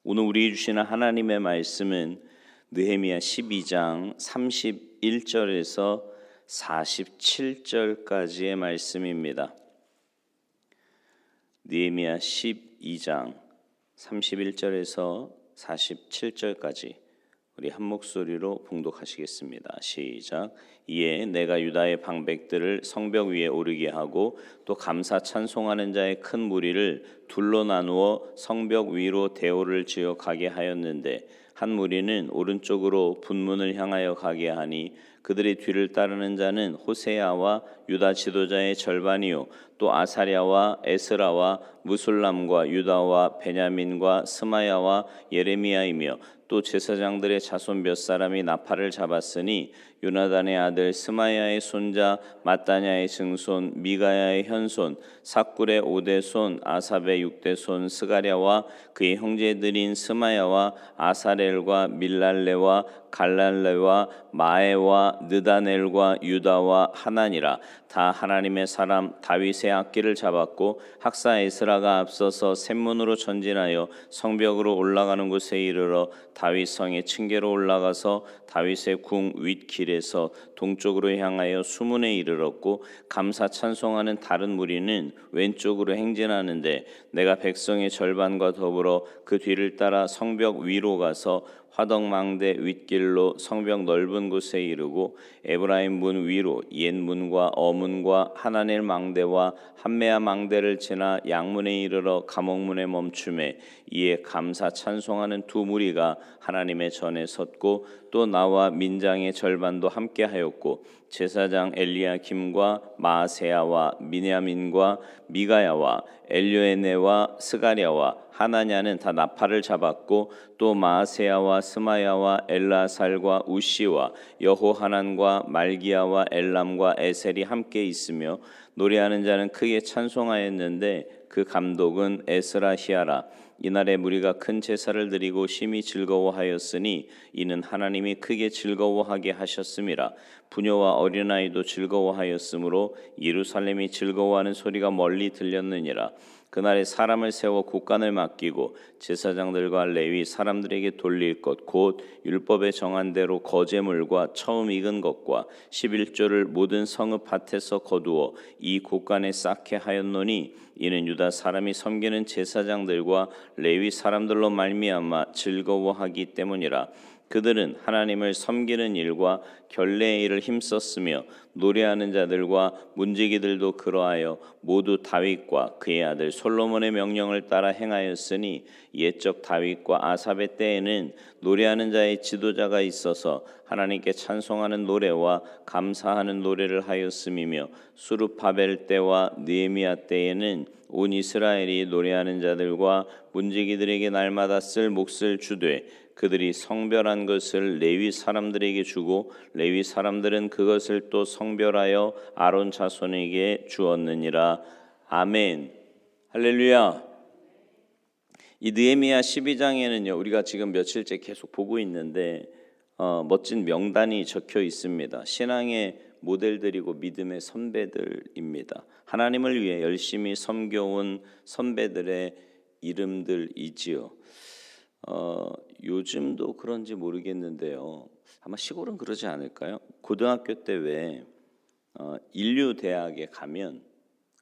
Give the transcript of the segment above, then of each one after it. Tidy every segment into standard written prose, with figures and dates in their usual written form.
오늘 우리 주시는 하나님의 말씀은 느헤미야 12장 31절에서 47절까지의 말씀입니다. 느헤미야 12장 31절에서 47절까지 우리 한 목소리로 봉독하시겠습니다. 시작. 이에 내가 유다의 방백들을 성벽 위에 오르게 하고 또 감사 찬송하는 자의 큰 무리를 둘로 나누어 성벽 위로 대오를 지어 가게 하였는데 한 무리는 오른쪽으로 분문을 향하여 가게 하니 그들의 뒤를 따르는 자는 호세아와 유다 지도자의 절반이요 또 아사랴와 에스라와 무술람과 유다와 베냐민과 스마야와 예레미야이며 또 제사장들의 자손 몇 사람이 나팔을 잡았으니 요나단의 아들 스마야의 손자 마따냐의 증손 미가야의 현손 삭굴의 5대 손 아삽의 6대 손 스가랴와 그의 형제들인 스마야와 아사렐과 밀랄레와 갈랄레와 마에와 느다넬과 유다와 하나니라. 다 하나님의 사람 다윗의 악기를 잡았고 학사 에스라가 앞서서 샘문으로 전진하여 성벽으로 올라가는 곳에 이르러 다윗 성의 층계로 올라가서 다윗의 궁 윗길에서 동쪽으로 향하여 수문에 이르렀고 감사 찬송하는 다른 무리는 왼쪽으로 행진하는데 내가 백성의 절반과 더불어 그 뒤를 따라 성벽 위로 가서 화덕망대 윗길로 성벽 넓은 곳에 이르고 에브라임 문 위로 옛문과 어문과 하나넬 망대와 한메아 망대를 지나 양문에 이르러 감옥문에 멈추매 이에 감사 찬송하는 두 무리가 하나님의 전에 섰고 또 나와 민장의 절반도 함께하였고 제사장 엘리야김과 마아세야와 미냐민과 미가야와 엘료에네와 스가랴와 하나냐는 다 나팔을 잡았고 또 마아세야와 스마야와 엘라살과 우시와 여호하난과 말기야와 엘람과 에셀이 함께 있으며 노래하는 자는 크게 찬송하였는데 그 감독은 에스라히야라. 이날에 무리가 큰 제사를 드리고 심히 즐거워하였으니 이는 하나님이 크게 즐거워하게 하셨음이라. 부녀와 어린아이도 즐거워하였으므로 예루살렘이 즐거워하는 소리가 멀리 들렸느니라. 그날에 사람을 세워 국간을 맡기고 제사장들과 레위 사람들에게 돌릴 것 곧 율법에 정한 대로 거제물과 처음 익은 것과 11조를 모든 성읍 밭에서 거두어 이 국간에 쌓게 하였노니 이는 유다 사람이 섬기는 제사장들과 레위 사람들로 말미암아 즐거워하기 때문이라. 그들은 하나님을 섬기는 일과 결례의 일을 힘썼으며 노래하는 자들과 문지기들도 그러하여 모두 다윗과 그의 아들 솔로몬의 명령을 따라 행하였으니 옛적 다윗과 아삽의 때에는 노래하는 자의 지도자가 있어서 하나님께 찬송하는 노래와 감사하는 노래를 하였음이며 수르바벨 때와 느헤미야 때에는 온 이스라엘이 노래하는 자들과 문지기들에게 날마다 쓸 몫을 주되 그들이 성별한 것을 레위 사람들에게 주고 레위 사람들은 그것을 또 성별하여 아론 자손에게 주었느니라. 아멘. 할렐루야. 이 느헤미야 12장에는요 우리가 지금 며칠째 계속 보고 있는데 멋진 명단이 적혀 있습니다. 신앙의 모델들이고 믿음의 선배들입니다. 하나님을 위해 열심히 섬겨온 선배들의 이름들이지요. 요즘도 그런지 모르겠는데요. 아마 시골은 그러지 않을까요? 고등학교 때 왜 인류대학에 가면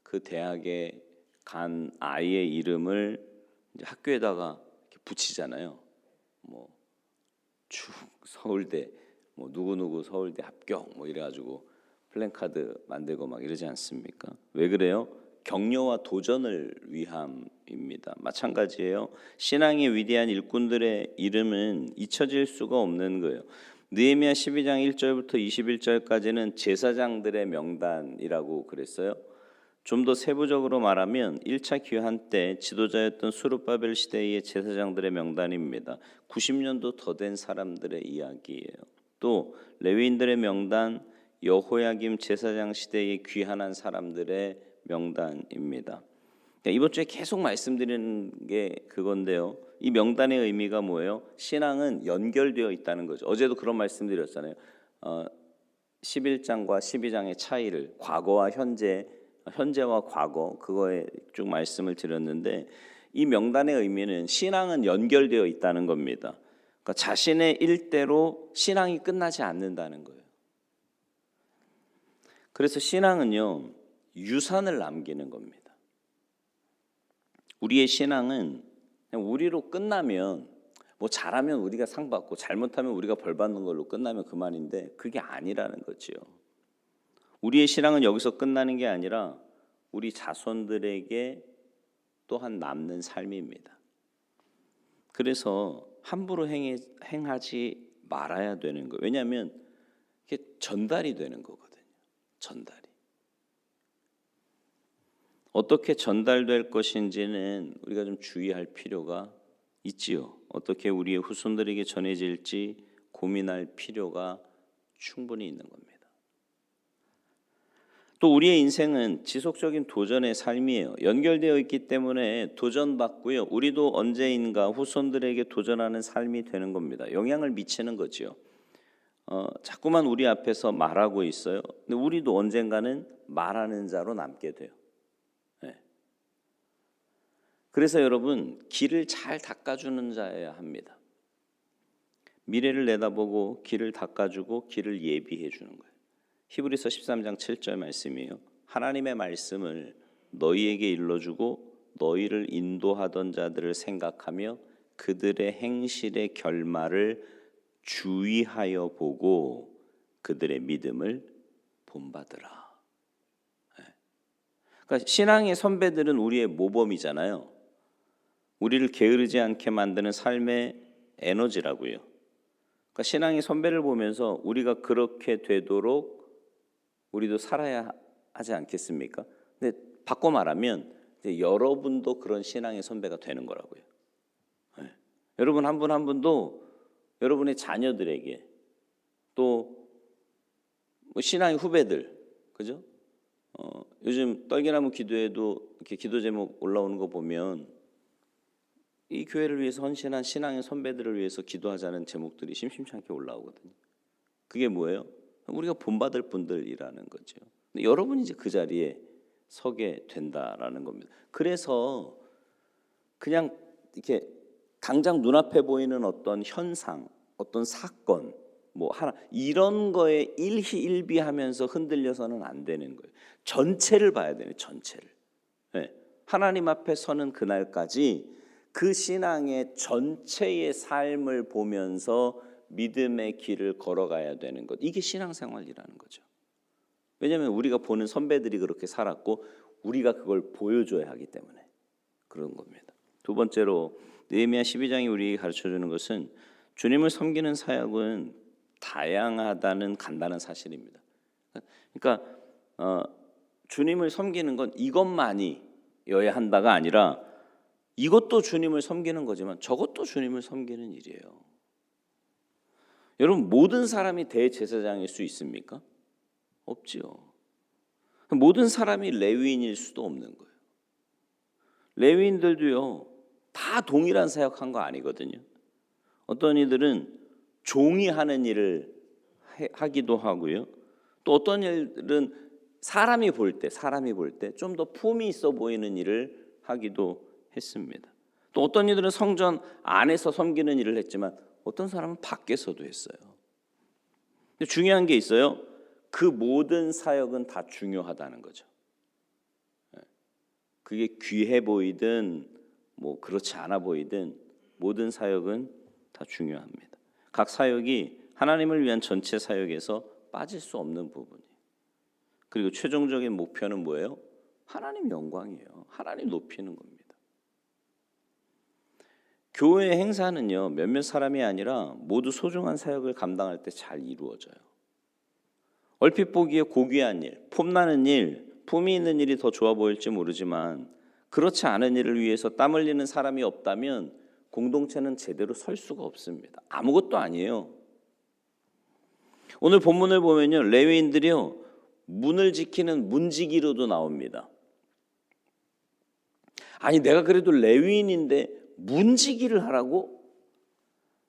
그 대학에 간 아이의 이름을 이제 학교에다가 이렇게 붙이잖아요. 뭐 쭉 서울대 뭐 누구누구 서울대 합격 뭐 이래가지고 플랜카드 만들고 막 이러지 않습니까? 왜 그래요? 격려와 도전을 위함입니다. 마찬가지예요. 신앙의 위대한 일꾼들의 이름은 잊혀질 수가 없는 거예요. 느헤미야 12장 1절부터 21절까지는 제사장들의 명단이라고 그랬어요. 좀 더 세부적으로 말하면 1차 귀환 때 지도자였던 수르바벨 시대의 제사장들의 명단입니다. 90년도 더 된 사람들의 이야기예요. 또 레위인들의 명단, 여호야김 제사장 시대에 귀환한 사람들의 명단입니다. 이번 주에 계속 말씀드리는 게 그건데요. 이 명단의 의미가 뭐예요? 신앙은 연결되어 있다는 거죠. 어제도 그런 말씀드렸잖아요. 11장과 12장의 차이를 과거와 현재와 과거 그거에 쭉 말씀을 드렸는데 이 명단의 의미는 신앙은 연결되어 있다는 겁니다. 그러니까 자신의 일대로 신앙이 끝나지 않는다는 거예요. 그래서 신앙은요, 유산을 남기는 겁니다. 우리의 신앙은 그냥 우리로 끝나면, 뭐 잘하면 우리가 상 받고 잘못하면 우리가 벌 받는 걸로 끝나면 그만인데, 그게 아니라는 거지요. 우리의 신앙은 여기서 끝나는 게 아니라 우리 자손들에게 또한 남는 삶입니다. 그래서 함부로 행하지 말아야 되는 거예요. 왜냐하면 이게 전달이 되는 거거든요. 전달이. 어떻게 전달될 것인지는 우리가 좀 주의할 필요가 있지요. 어떻게 우리의 후손들에게 전해질지 고민할 필요가 충분히 있는 겁니다. 또 우리의 인생은 지속적인 도전의 삶이에요. 연결되어 있기 때문에 도전받고요. 우리도 언제인가 후손들에게 도전하는 삶이 되는 겁니다. 영향을 미치는 거죠. 자꾸만 우리 앞에서 말하고 있어요. 근데 우리도 언젠가는 말하는 자로 남게 돼요. 네. 그래서 여러분, 길을 잘 닦아주는 자여야 합니다. 미래를 내다보고 길을 닦아주고 길을 예비해 주는 거예요. 히브리서 13장 7절 말씀이에요. 하나님의 말씀을 너희에게 일러주고 너희를 인도하던 자들을 생각하며 그들의 행실의 결말을 주의하여 보고 그들의 믿음을 본받으라. 그러니까 신앙의 선배들은 우리의 모범이잖아요. 우리를 게으르지 않게 만드는 삶의 에너지라고요. 그러니까 신앙의 선배를 보면서 우리가 그렇게 되도록 우리도 살아야 하지 않겠습니까? 근데 바꿔 말하면 이제 여러분도 그런 신앙의 선배가 되는 거라고요. 네. 여러분 한 분 한 분도 여러분의 자녀들에게 또 뭐 신앙의 후배들, 그죠? 요즘 떨기나무 기도에도 이렇게 기도 제목 올라오는 거 보면 이 교회를 위해서 헌신한 신앙의 선배들을 위해서 기도하자는 제목들이 심심찮게 올라오거든요. 그게 뭐예요? 우리가 본받을 분들이라는 거죠. 근데 여러분이 이제 그 자리에 서게 된다라는 겁니다. 그래서 그냥 이렇게 당장 눈앞에 보이는 어떤 현상, 어떤 사건, 뭐 하나 이런 거에 일희일비하면서 흔들려서는 안 되는 거예요. 전체를 봐야 되는 전체를. 네. 하나님 앞에 서는 그날까지 그 신앙의 전체의 삶을 보면서 믿음의 길을 걸어가야 되는 것. 이게 신앙생활이라는 거죠. 왜냐하면 우리가 보는 선배들이 그렇게 살았고 우리가 그걸 보여줘야 하기 때문에 그런 겁니다. 두 번째로 느헤미야 12장이 우리에게 가르쳐주는 것은 주님을 섬기는 사역은 다양하다는 간단한 사실입니다. 그러니까 주님을 섬기는 건 이것만이어야 한다가 아니라 이것도 주님을 섬기는 거지만 저것도 주님을 섬기는 일이에요. 여러분, 모든 사람이 대제사장일 수 있습니까? 없지요. 모든 사람이 레위인일 수도 없는 거예요. 레위인들도요, 다 동일한 사역한 거 아니거든요. 어떤 이들은 종이 하는 일을 하기도 하고요. 또 어떤 일은 사람이 볼 때 좀 더 품이 있어 보이는 일을 하기도 했습니다. 또 어떤 이들은 성전 안에서 섬기는 일을 했지만 어떤 사람은 밖에서도 했어요. 근데 중요한 게 있어요. 그 모든 사역은 다 중요하다는 거죠. 그게 귀해 보이든 뭐 그렇지 않아 보이든 모든 사역은 다 중요합니다. 각 사역이 하나님을 위한 전체 사역에서 빠질 수 없는 부분이에요. 그리고 최종적인 목표는 뭐예요? 하나님 영광이에요. 하나님 높이는 겁니다. 교회 행사는요, 몇몇 사람이 아니라 모두 소중한 사역을 감당할 때 잘 이루어져요. 얼핏 보기에 고귀한 일, 폼나는 일, 품이 있는 일이 더 좋아 보일지 모르지만 그렇지 않은 일을 위해서 땀 흘리는 사람이 없다면 공동체는 제대로 설 수가 없습니다. 아무것도 아니에요. 오늘 본문을 보면요, 레위인들이요, 문을 지키는 문지기로도 나옵니다. 아니, 내가 그래도 레위인인데 문지기를 하라고?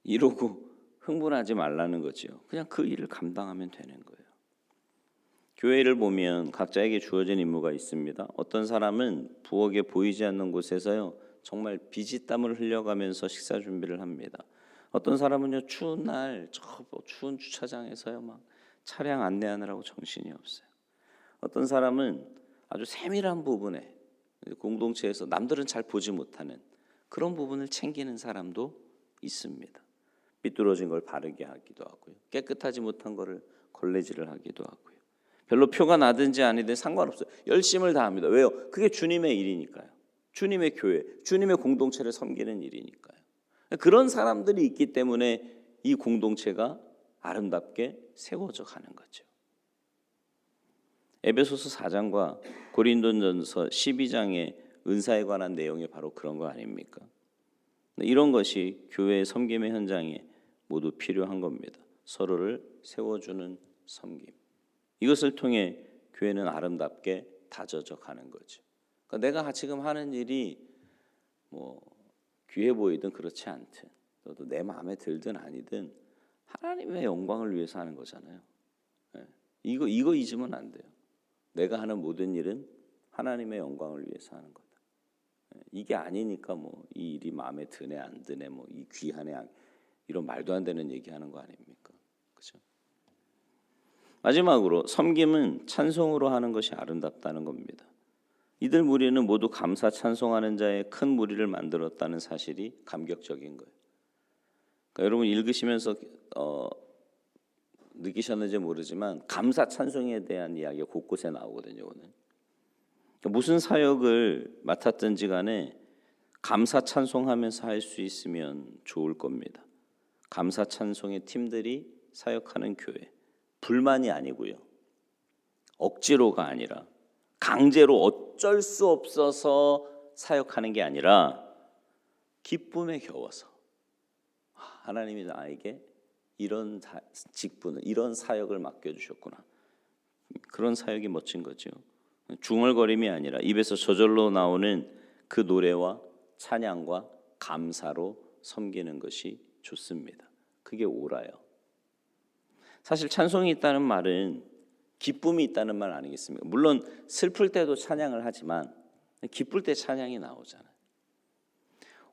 이러고 흥분하지 말라는 거죠. 그냥 그 일을 감당하면 되는 거예요. 교회를 보면 각자에게 주어진 임무가 있습니다. 어떤 사람은 부엌에 보이지 않는 곳에서요, 정말 비지땀을 흘려가면서 식사 준비를 합니다. 어떤 사람은요 추운 날 추운 주차장에서요 막 차량 안내하느라고 정신이 없어요. 어떤 사람은 아주 세밀한 부분에 공동체에서 남들은 잘 보지 못하는 그런 부분을 챙기는 사람도 있습니다. 삐뚤어진 걸 바르게 하기도 하고요. 깨끗하지 못한 거를 걸레질을 하기도 하고요. 별로 표가 나든지 아니든 상관없어요. 열심을 다합니다. 왜요? 그게 주님의 일이니까요. 주님의 교회, 주님의 공동체를 섬기는 일이니까요. 그런 사람들이 있기 때문에 이 공동체가 아름답게 세워져 가는 거죠. 에베소서 4장과 고린도전서 12장의 은사에 관한 내용이 바로 그런 거 아닙니까? 이런 것이 교회의 섬김의 현장에 모두 필요한 겁니다. 서로를 세워주는 섬김. 이것을 통해 교회는 아름답게 다져져 가는 거죠. 그러니까 내가 지금 하는 일이 뭐 귀해 보이든 그렇지 않든 또 내 마음에 들든 아니든 하나님의 영광을 위해서 하는 거잖아요. 이거 잊으면 안 돼요. 내가 하는 모든 일은 하나님의 영광을 위해서 하는 거다. 이게 아니니까 뭐 이 일이 마음에 드네 안 드네 뭐 이 귀하네 이런 말도 안 되는 얘기하는 거 아닙니까? 그렇죠? 마지막으로 섬김은 찬송으로 하는 것이 아름답다는 겁니다. 이들 무리는 모두 감사 찬송하는 자의 큰 무리를 만들었다는 사실이 감격적인 거예요. 그러니까 여러분 읽으시면서 느끼셨는지 모르지만 감사 찬송에 대한 이야기가 곳곳에 나오거든요. 오늘. 그러니까 무슨 사역을 맡았든지 간에 감사 찬송하면서 할 수 있으면 좋을 겁니다. 감사 찬송의 팀들이 사역하는 교회. 불만이 아니고요. 억지로가 아니라 강제로 어쩔 수 없어서 사역하는 게 아니라 기쁨에 겨워서 하나님이 나에게 이런 직분을 이런 사역을 맡겨주셨구나. 그런 사역이 멋진 거죠. 중얼거림이 아니라 입에서 저절로 나오는 그 노래와 찬양과 감사로 섬기는 것이 좋습니다. 그게 옳아요. 사실 찬송이 있다는 말은 기쁨이 있다는 말 아니겠습니까? 물론 슬플 때도 찬양을 하지만 기쁠 때 찬양이 나오잖아요.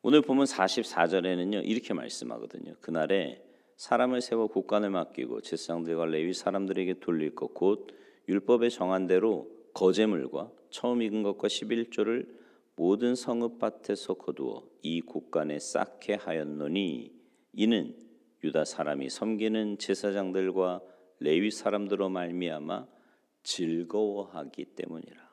오늘 보면 44절에는요 이렇게 말씀하거든요. 그날에 사람을 세워 국관을 맡기고 제사장들과 레위 사람들에게 돌릴 것 곧 율법에 정한 대로 거제물과 처음 익은 것과 11조를 모든 성읍밭에서 거두어 이 국관에 쌓게 하였노니 이는 유다 사람이 섬기는 제사장들과 레위 사람들로 말미암아 즐거워하기 때문이라.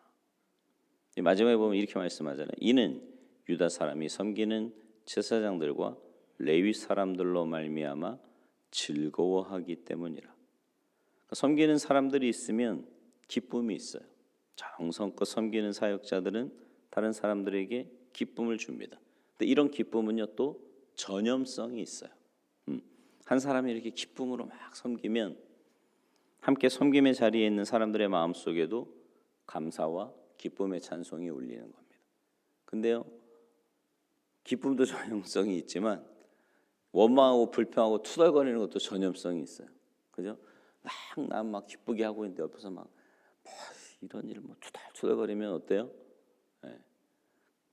마지막에 보면 이렇게 말씀하잖아요. 이는 유다 사람이 섬기는 제사장들과 레위 사람들로 말미암아 즐거워하기 때문이라. 그러니까 섬기는 사람들이 있으면 기쁨이 있어요. 정성껏 섬기는 사역자들은 다른 사람들에게 기쁨을 줍니다. 근데 이런 기쁨은요 또 전염성이 있어요. 한 사람이 이렇게 기쁨으로 막 섬기면 함께 섬김의 자리에 있는 사람들의 마음속에도 감사와 기쁨의 찬송이 울리는 겁니다. 근데요 기쁨도 전염성이 있지만 원망하고 불평하고 투덜거리는 것도 전염성이 있어요. 그죠? 난 막 기쁘게 하고 있는데 옆에서 막 이런 일을 뭐 투덜투덜거리면 어때요? 네.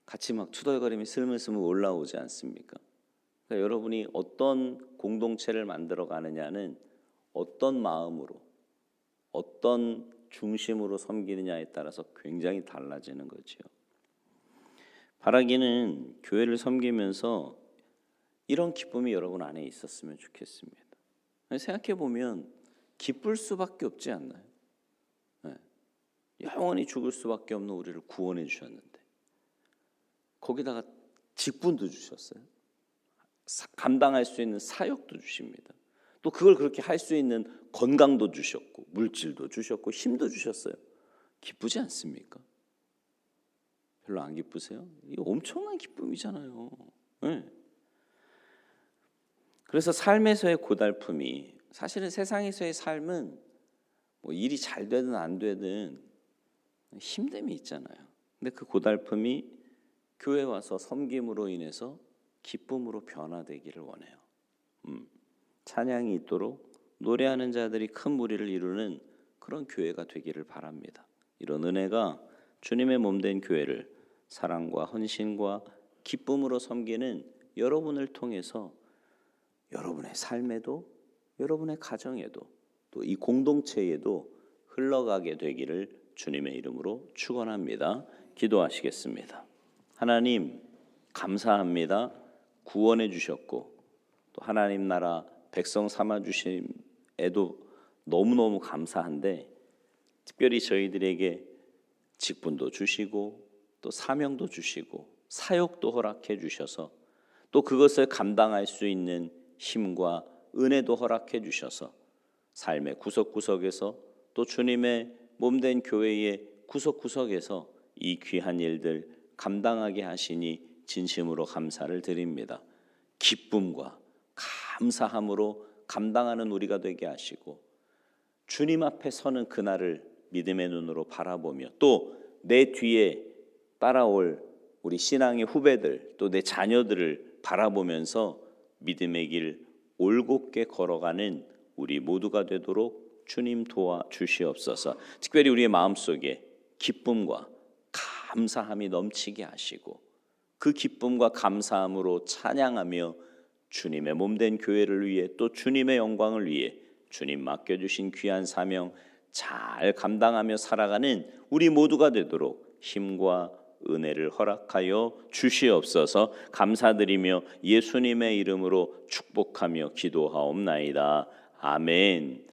같이 막 투덜거림이 스물스물 올라오지 않습니까? 그러니까 여러분이 어떤 공동체를 만들어 가느냐는 어떤 마음으로 어떤 중심으로 섬기느냐에 따라서 굉장히 달라지는 거죠. 바라기는 교회를 섬기면서 이런 기쁨이 여러분 안에 있었으면 좋겠습니다. 생각해 보면 기쁠 수밖에 없지 않나요? 네. 영원히 죽을 수밖에 없는 우리를 구원해 주셨는데 거기다가 직분도 주셨어요. 감당할 수 있는 사역도 주십니다. 또 그걸 그렇게 할 수 있는 건강도 주셨고 물질도 주셨고 힘도 주셨어요. 기쁘지 않습니까? 별로 안 기쁘세요? 이거 엄청난 기쁨이잖아요. 네. 그래서 삶에서의 고달픔이 사실은 세상에서의 삶은 뭐 일이 잘 되든 안 되든 힘듦이 있잖아요. 근데 그 고달픔이 교회 와서 섬김으로 인해서 기쁨으로 변화되기를 원해요. 찬양이 있도록 노래하는 자들이 큰 무리를 이루는 그런 교회가 되기를 바랍니다. 이런 은혜가 주님의 몸된 교회를 사랑과 헌신과 기쁨으로 섬기는 여러분을 통해서 여러분의 삶에도 여러분의 가정에도 또 이 공동체에도 흘러가게 되기를 주님의 이름으로 축원합니다. 기도하시겠습니다. 하나님 감사합니다. 구원해 주셨고 또 하나님 나라 백성 삼아 주심에도 너무너무 감사한데 특별히 저희들에게 직분도 주시고 또 사명도 주시고 사역도 허락해 주셔서 또 그것을 감당할 수 있는 힘과 은혜도 허락해 주셔서 삶의 구석구석에서 또 주님의 몸된 교회의 구석구석에서 이 귀한 일들 감당하게 하시니 진심으로 감사를 드립니다. 기쁨과 감사함으로 감당하는 우리가 되게 하시고 주님 앞에 서는 그날을 믿음의 눈으로 바라보며 또 내 뒤에 따라올 우리 신앙의 후배들 또 내 자녀들을 바라보면서 믿음의 길 올곧게 걸어가는 우리 모두가 되도록 주님 도와주시옵소서. 특별히 우리의 마음속에 기쁨과 감사함이 넘치게 하시고 그 기쁨과 감사함으로 찬양하며 주님의 몸된 교회를 위해 또 주님의 영광을 위해 주님 맡겨주신 귀한 사명 잘 감당하며 살아가는 우리 모두가 되도록 힘과 은혜를 허락하여 주시옵소서. 감사드리며 예수님의 이름으로 축복하며 기도하옵나이다. 아멘.